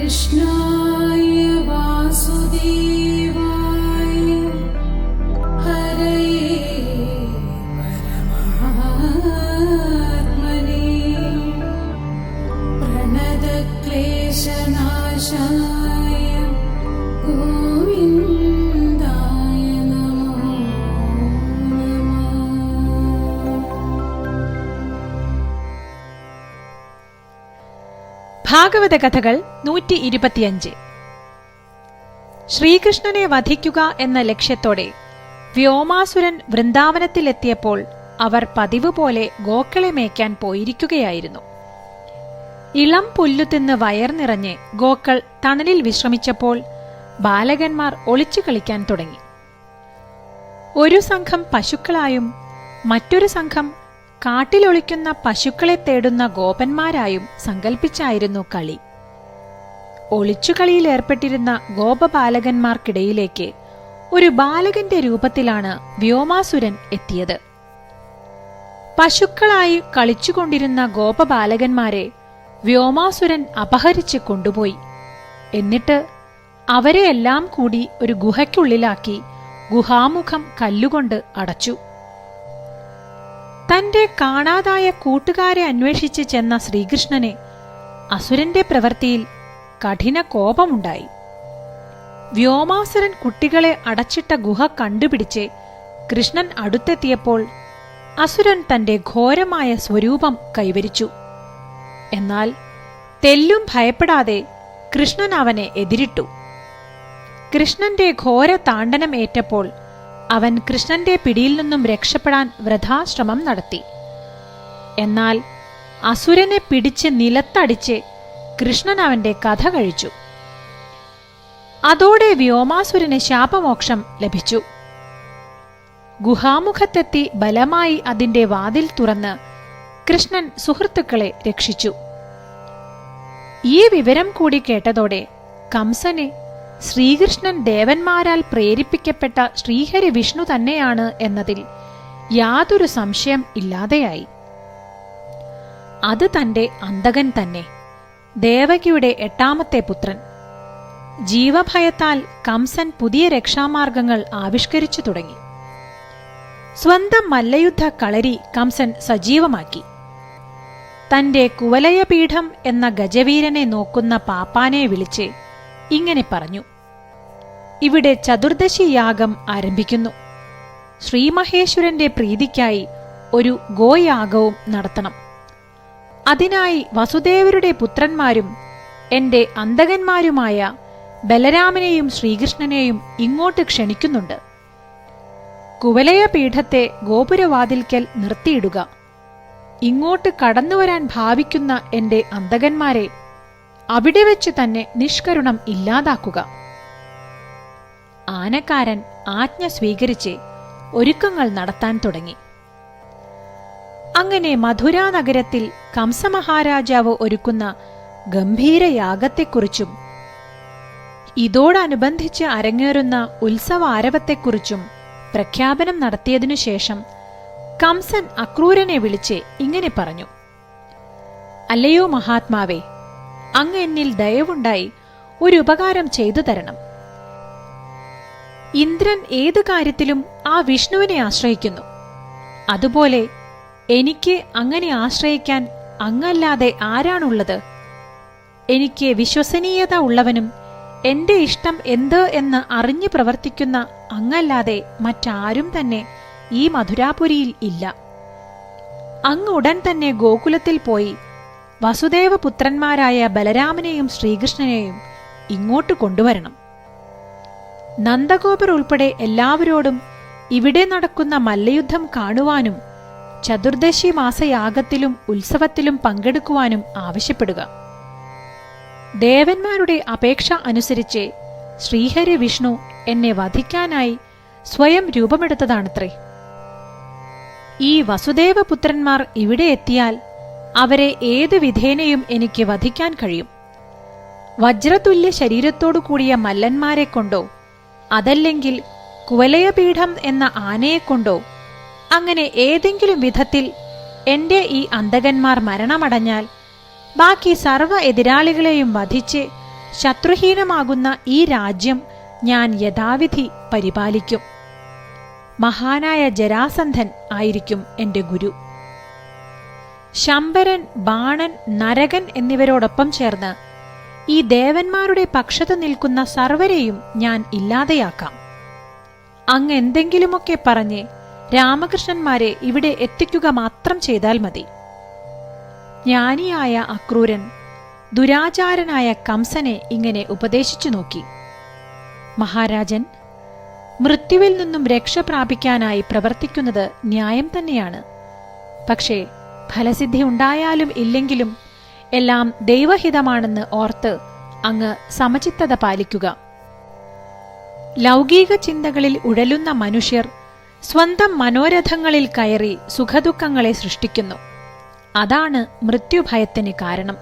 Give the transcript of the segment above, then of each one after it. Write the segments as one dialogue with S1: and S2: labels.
S1: कृष्णाय वासुदेवाय हरये परमात्मने प्रणतक्लेशनाशाय गोविन्दाय नमो
S2: ഭാഗവത കഥകൾ 125. ശ്രീകൃഷ്ണനെ വധിക്കുക എന്ന ലക്ഷ്യത്തോടെ വ്യോമാസുരൻ വൃന്ദാവനത്തിലെത്തിയപ്പോൾ അവർ പതിവ് പോലെ ഗോക്കളെ മേയ്ക്കാൻ പോയിരിക്കുകയായിരുന്നു. ഇളം പുല്ലു തിന്ന് വയർ നിറഞ്ഞ് ഗോക്കൾ തണലിൽ വിശ്രമിച്ചപ്പോൾ ബാലകന്മാർ ഒളിച്ചു കളിക്കാൻ തുടങ്ങി. ഒരു സംഘം പശുക്കളായും മറ്റൊരു സംഘം കാട്ടിലൊളിക്കുന്ന പശുക്കളെ തേടുന്ന ഗോപന്മാരായും സങ്കൽപ്പിച്ചായിരുന്നു കളി. ഒളിച്ചുകളിയിൽ ഏർപ്പെട്ടിരുന്ന ഗോപബാലകന്മാർക്കിടയിലേക്ക് ഒരു ബാലകന്റെ രൂപത്തിലാണ് വ്യോമാസുരൻ എത്തിയത്. പശുക്കളായി കളിച്ചുകൊണ്ടിരുന്ന ഗോപബാലകന്മാരെ വ്യോമാസുരൻ അപഹരിച്ച് കൊണ്ടുപോയി. എന്നിട്ട് അവരെയെല്ലാം കൂടി ഒരു ഗുഹയ്ക്കുള്ളിലാക്കി ഗുഹാമുഖം കല്ലുകൊണ്ട് അടച്ചു. തന്റെ കാണാതായ കൂട്ടുകാരെ അന്വേഷിച്ച് ചെന്ന ശ്രീകൃഷ്ണനെ അസുരന്റെ പ്രവൃത്തിയിൽ കഠിന കോപമുണ്ടായി. വ്യോമാസുരൻ കുട്ടികളെ അടച്ചിട്ട ഗുഹ കണ്ടുപിടിച്ച് കൃഷ്ണൻ അടുത്തെത്തിയപ്പോൾ അസുരൻ തന്റെ ഘോരമായ സ്വരൂപം കൈവരിച്ചു. എന്നാൽ തെല്ലും ഭയപ്പെടാതെ കൃഷ്ണൻ അവനെ എതിരിട്ടു. കൃഷ്ണന്റെ ഘോര താണ്ഡനം ഏറ്റപ്പോൾ അവൻ കൃഷ്ണന്റെ പിടിയിൽ നിന്നും രക്ഷപ്പെടാൻ വൃഥാശ്രമം നടത്തി. എന്നാൽ അസുരനെ പിടിച്ച് നിലത്തടിച്ച് കൃഷ്ണൻ അവന്റെ കഥ കഴിച്ചു. അതോടെ വ്യോമാസുരന് ശാപമോക്ഷം ലഭിച്ചു. ഗുഹാമുഖത്തെത്തി ബലമായി അതിന്റെ വാതിൽ തുറന്ന് കൃഷ്ണൻ സുഹൃത്തുക്കളെ രക്ഷിച്ചു. ഈ വിവരം കൂടി കേട്ടതോടെ കംസനെ ശ്രീകൃഷ്ണൻ ദേവന്മാരാൽ പ്രേരിപ്പിക്കപ്പെട്ട ശ്രീഹരി വിഷ്ണു തന്നെയാണ് എന്നതിൽ യാതൊരു സംശയം ഇല്ലാതെയായി. അത് തന്റെ അന്തകൻ തന്നെ, ദേവകിയുടെ 8ാമത്തെ പുത്രൻ. ജീവഭയത്താൽ കംസൻ പുതിയ രക്ഷാമാർഗങ്ങൾ ആവിഷ്കരിച്ചു തുടങ്ങി. സ്വന്തം മല്ലയുദ്ധ കളരി കംസൻ സജീവമാക്കി. തന്റെ കുവലയപീഠം എന്ന ഗജവീരനെ നോക്കുന്ന പാപ്പാനെ വിളിച്ച് ഇങ്ങനെ പറഞ്ഞു: ഇവിടെ ചതുർദശി യാഗം ആരംഭിക്കുന്നു. ശ്രീമഹേശ്വരന്റെ പ്രീതിക്കായി ഒരു ഗോയാഗവും നടത്തണം. അതിനായി വസുദേവരുടെ പുത്രന്മാരും എന്റെ അന്തകന്മാരുമായ ബലരാമനെയും ശ്രീകൃഷ്ണനെയും ഇങ്ങോട്ട് ക്ഷണിക്കുന്നുണ്ട്. കുവലയപീഠത്തെ ഗോപുരവാതിൽക്കൽ നിർത്തിയിടുക. ഇങ്ങോട്ട് കടന്നുവരാൻ ഭാവിക്കുന്ന എന്റെ അന്തകന്മാരെ അവിടെ വെച്ച് തന്നെ നിഷ്കരുണം ഇല്ലാതാക്കുക. ആനക്കാരൻ ആജ്ഞ സ്വീകരിച്ച് ഒരുക്കങ്ങൾ നടത്താൻ തുടങ്ങി. അങ്ങനെ മധുരാ നഗരത്തിൽ കംസമഹാരാജാവ് ഒരുക്കുന്ന ഗംഭീരയാഗത്തെക്കുറിച്ചും ഇതോടനുബന്ധിച്ച് അരങ്ങേറുന്ന ഉത്സവാരവത്തെക്കുറിച്ചും പ്രഖ്യാപനം നടത്തിയതിനുശേഷം കംസൻ അക്രൂരനെ വിളിച്ച് ഇങ്ങനെ പറഞ്ഞു: അല്ലയോ മഹാത്മാവേ, അങ്ങ് എന്നിൽ ദയവുണ്ടായി ഒരു ഉപകാരം ചെയ്തു തരണം. ഇന്ദ്രൻ ഏതു കാര്യത്തിലും ആ വിഷ്ണുവിനെ ആശ്രയിക്കുന്നു. അതുപോലെ എനിക്ക് അങ്ങനെ ആശ്രയിക്കാൻ അങ്ങല്ലാതെ ആരാണുള്ളത്? എനിക്ക് വിശ്വസനീയത ഉള്ളവനും എന്റെ ഇഷ്ടം എന്ത് എന്ന് അറിഞ്ഞു പ്രവർത്തിക്കുന്ന അങ്ങല്ലാതെ മറ്റാരും തന്നെ ഈ മധുരാപുരിയിൽ ഇല്ല. അങ്ങ് ഉടൻ തന്നെ ഗോകുലത്തിൽ പോയി വസുദേവപുത്രന്മാരായ ബലരാമനെയും ശ്രീകൃഷ്ണനെയും ഇങ്ങോട്ട് കൊണ്ടുവരണം. നന്ദഗോപർ ഉൾപ്പെടെ എല്ലാവരോടും ഇവിടെ നടക്കുന്ന മല്ലയുദ്ധം കാണുവാനും ചതുർദശി മാസയാഗത്തിലും ഉത്സവത്തിലും പങ്കെടുക്കുവാനും ആവശ്യപ്പെടുക. ദേവന്മാരുടെ അപേക്ഷ അനുസരിച്ച് ശ്രീഹരി വിഷ്ണു എന്നെ വധിക്കാനായി സ്വയം രൂപമെടുത്തതാണത്രേ. ഈ വസുദേവപുത്രന്മാർ ഇവിടെ എത്തിയാൽ അവരെ ഏതു വിധേനയും എനിക്ക് വധിക്കാൻ കഴിയും. വജ്രതുല്യ ശരീരത്തോടു കൂടിയ മല്ലന്മാരെ കൊണ്ടോ അതല്ലെങ്കിൽ കുവലയപീഠം എന്ന ആനയെക്കൊണ്ടോ അങ്ങനെ ഏതെങ്കിലും വിധത്തിൽ എന്റെ ഈ അന്തകന്മാർ മരണമടഞ്ഞാൽ ബാക്കി സർവ്വ എതിരാളികളെയും വധിച്ച് ശത്രുഹീനമാകുന്ന ഈ രാജ്യം ഞാൻ യഥാവിധി പരിപാലിക്കും. മഹാനായ ജരാസന്ധൻ ആയിരിക്കും എന്റെ ഗുരു. ശംബരൻ, ബാണൻ, നരകൻ എന്നിവരോടൊപ്പം ചേർന്ന് ഈ ദേവന്മാരുടെ പക്ഷത്ത് നിൽക്കുന്ന സർവരെയും ഞാൻ ഇല്ലാതെയാക്കാം. അങ്ങ് എന്തെങ്കിലുമൊക്കെ പറഞ്ഞ് രാമകൃഷ്ണന്മാരെ ഇവിടെ എത്തിക്കുക മാത്രം ചെയ്താൽ മതി. ജ്ഞാനിയായ അക്രൂരൻ ദുരാചാരനായ കംസനെ ഇങ്ങനെ ഉപദേശിച്ചു നോക്കി. മഹാരാജൻ, മൃത്യുവിൽ നിന്നും രക്ഷ പ്രാപിക്കാനായി പ്രവർത്തിക്കുന്നത് ന്യായം തന്നെയാണ്. പക്ഷേ ഫലസിദ്ധി ഉണ്ടായാലും ഇല്ലെങ്കിലും എല്ലാം ദൈവഹിതമാണെന്ന് ഓർത്ത് അങ്ങ് സമചിത്തത പാലിക്കുക. ലൗകിക ചിന്തകളിൽ ഉഴലുന്ന മനുഷ്യർ സ്വന്തം മനോരഥങ്ങളിൽ കയറി സുഖദുഃഖങ്ങളെ സൃഷ്ടിക്കുന്നു. അതാണ് മൃത്യുഭയത്തിന് കാരണം.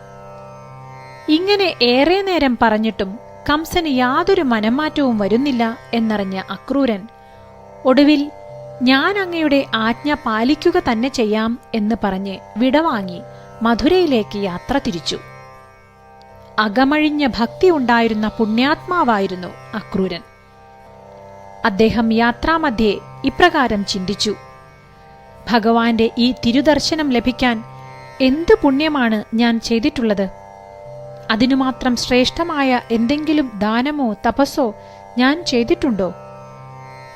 S2: ഇങ്ങനെ ഏറെ നേരം പറഞ്ഞിട്ടും കംസന് യാതൊരു മനംമാറ്റവും വരുന്നില്ല എന്നറിഞ്ഞ അക്രൂരൻ ഒടുവിൽ ഞാൻ അങ്ങയുടെ ആജ്ഞ പാലിക്കുക തന്നെ ചെയ്യാം എന്ന് പറഞ്ഞ് വിടവാങ്ങി മധുരയിലേക്ക് യാത്ര തിരിച്ചു. അകമഴിഞ്ഞ ഭക്തി ഉണ്ടായിരുന്ന പുണ്യാത്മാവായിരുന്നു അക്രൂരൻ. അദ്ദേഹം യാത്രാമധ്യേ ഇപ്രകാരം ചിന്തിച്ചു: ഭഗവാന്റെ ഈ തിരുദർശനം ലഭിക്കാൻ എന്ത് പുണ്യമാണ് ഞാൻ ചെയ്തിട്ടുള്ളത്? അതിനുമാത്രം ശ്രേഷ്ഠമായ എന്തെങ്കിലും ദാനമോ തപസ്സോ ഞാൻ ചെയ്തിട്ടുണ്ടോ?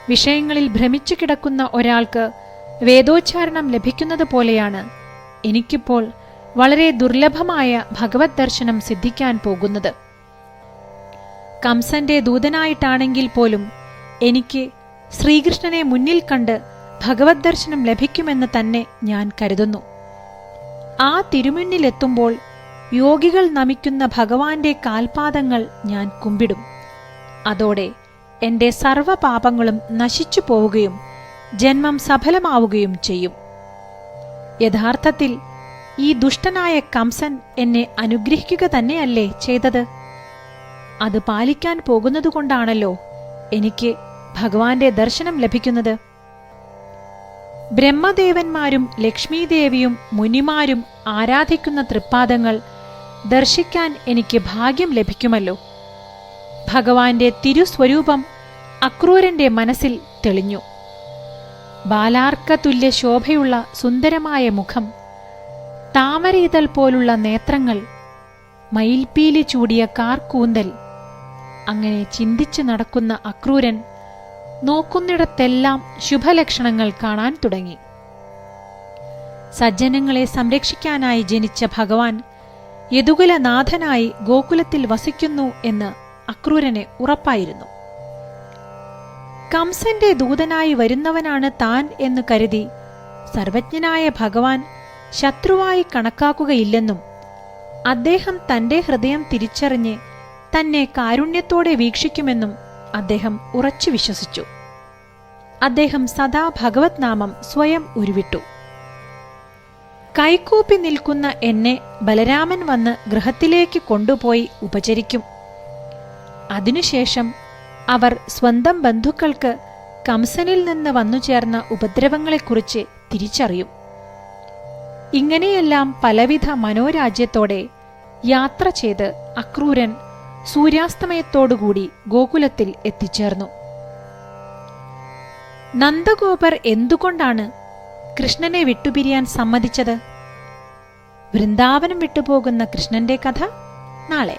S2: വിഷയങ്ങളിൽ ഭ്രമിച്ചു കിടക്കുന്ന ഒരാൾക്ക് വേദോച്ചാരണം ലഭിക്കുന്നത് പോലെയാണ് എനിക്കിപ്പോൾ വളരെ ദുർലഭമായ ഭഗവത് ദർശനം സിദ്ധിക്കാൻ പോകുന്നത്. കംസന്റെ ദൂതനായിട്ടാണെങ്കിൽ പോലും എനിക്ക് ശ്രീകൃഷ്ണനെ മുന്നിൽ കണ്ട് ഭഗവത് ദർശനം ലഭിക്കുമെന്ന് തന്നെ ഞാൻ കരുതുന്നു. ആ തിരുമുന്നിലെത്തുമ്പോൾ യോഗികൾ നമിക്കുന്ന ഭഗവാന്റെ കാൽപാദങ്ങൾ ഞാൻ കുമ്പിടും. അതോടെ എന്റെ സർവപാപങ്ങളും നശിച്ചു പോവുകയും ജന്മം സഫലമാവുകയും ചെയ്യും. യഥാർത്ഥത്തിൽ ഈ ദുഷ്ടനായ കംസൻ എന്നെ അനുഗ്രഹിക്കുക തന്നെയല്ലേ ചെയ്തത്? അത് പാലിക്കാൻ പോകുന്നതുകൊണ്ടാണല്ലോ എനിക്ക് ഭഗവാന്റെ ദർശനം ലഭിക്കുന്നത്. ബ്രഹ്മദേവന്മാരും ലക്ഷ്മീദേവിയും മുനിമാരും ആരാധിക്കുന്ന തൃപ്പാദങ്ങൾ ദർശിക്കാൻ എനിക്ക് ഭാഗ്യം ലഭിക്കുമല്ലോ. ഭഗവാന്റെ തിരുസ്വരൂപം അക്രൂരന്റെ മനസ്സിൽ തെളിഞ്ഞു. ബാലാർക്കതുല്യ ശോഭയുള്ള സുന്ദരമായ മുഖം, താമരയിതൾ പോലുള്ള നേത്രങ്ങൾ, മയിൽപ്പീലി ചൂടിയ കാർക്കൂന്തൽ. അങ്ങനെ ചിന്തിച്ചു നടക്കുന്ന അക്രൂരൻ നോക്കുന്നിടത്തെല്ലാം ശുഭലക്ഷണങ്ങൾ കാണാൻ തുടങ്ങി. സജ്ജനങ്ങളെ സംരക്ഷിക്കാനായി ജനിച്ച ഭഗവാൻ യദുകുലനാഥനായി ഗോകുലത്തിൽ വസിക്കുന്നു എന്ന് അക്രൂരന് ഉറപ്പായിരുന്നു. കംസന്റെ ദൂതനായി വരുന്നവനാണ് താൻ എന്ന് കരുതി സർവജ്ഞനായ ഭഗവാൻ ശത്രുവായി കണക്കാക്കുകയില്ലെന്നും അദ്ദേഹം തന്റെ ഹൃദയം തിരിച്ചറിഞ്ഞ് തന്നെ കാരുണ്യത്തോടെ വീക്ഷിക്കുമെന്നും അദ്ദേഹം ഉറച്ചു വിശ്വസിച്ചു. അദ്ദേഹം സദാ ഭഗവത് നാമം സ്വയം ഉരുവിട്ടു. കൈകൂപ്പി നിൽക്കുന്ന എന്നെ ബലരാമൻ വന്ന് ഗൃഹത്തിലേക്ക് കൊണ്ടുപോയി ഉപചരിക്കും. അതിനുശേഷം അവർ സ്വന്തം ബന്ധുക്കൾക്ക് കംസനിൽ നിന്ന് വന്നുചേർന്ന ഉപദ്രവങ്ങളെക്കുറിച്ച് തിരിച്ചറിയും. ഇങ്ങനെയെല്ലാം പലവിധ മനോരാജ്യത്തോടെ യാത്ര ചെയ്ത് അക്രൂരൻ സൂര്യാസ്തമയത്തോടുകൂടി ഗോകുലത്തിൽ എത്തിച്ചേർന്നു. നന്ദഗോപർ എന്തുകൊണ്ടാണ് കൃഷ്ണനെ വിട്ടുപിരിയാൻ സമ്മതിച്ചത്? വൃന്ദാവനം വിട്ടുപോകുന്ന കൃഷ്ണന്റെ കഥ നാളെ.